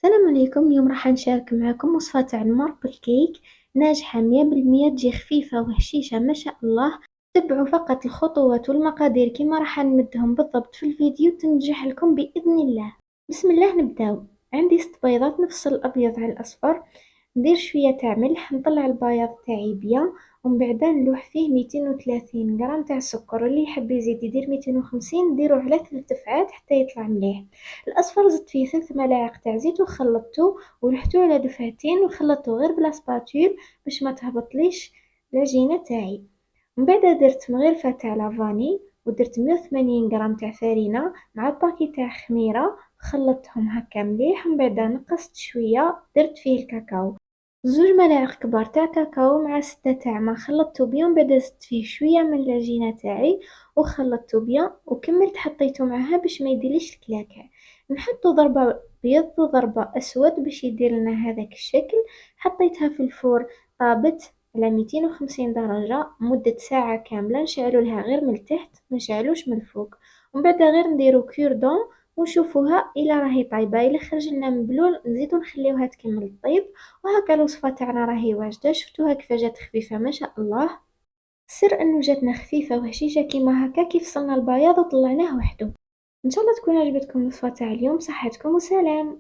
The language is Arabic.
السلام عليكم. اليوم راح نشارك معكم وصفة تاع الماربل كيك ناجحة 100%. تجي خفيفة وهشيشة ما شاء الله. تبعوا فقط الخطوات والمقادير كما راح نمدهم بالضبط في الفيديو تنجح لكم بإذن الله. بسم الله نبداو. عندي 6 بيضات، نفصل الأبيض على الأصفر، ندير شوية تاع ملح، نطلع البياض تاعي بيان، ومن بعد نلوح فيه 230 غرام تاع السكر، واللي يحب يزيد يدير 250، نديرو على 3 دفعات حتى يطلع مليح. الأصفر زدت فيه 3 ملاعق تاع زيت وخلطته ولحتو على دفعتين وخلطته غير بلا سباتول باش ما تهبطليش العجينة تاعي. من بعد درت مغرفة تاع لافاني ودرت 180 غرام تاع فرينة مع باكي تاع خميرة، خلطتهم هكا مليح. ومن بعد نقصت شوية درت فيه الكاكاو، 2 ملاعق كبار تاع كاكاو مع 6 تاع ما، خلطته بيان. بعد زدت فيه شوية من العجينة تاعي وخلطته بيان وكملت حطيته معها باش ما يديليش الكلاكع. نحطو ضربة بيض وضربة اسود باش يدير لنا هذاك الشكل. حطيتها في الفور، طابت على 250 درجة مدة ساعة كاملة. نشعلو لها غير من التحت ما نشعلوش من الفوق، ومن بعد غير نديرو كوردون ونشوفوها الا راهي طايبه. الا خرج لنا مبلول نزيدو نخليوها تكمل طيب. وهكا الوصفه تاعنا راهي واجده. شفتوها كيف جات خفيفه ما شاء الله. السر انه جاتنا خفيفه وهشيشه كيما هكا كيف صلنا البياض وطلعناه وحده. ان شاء الله تكون عجبتكم الوصفه تاع اليوم. صحتكم وسلام.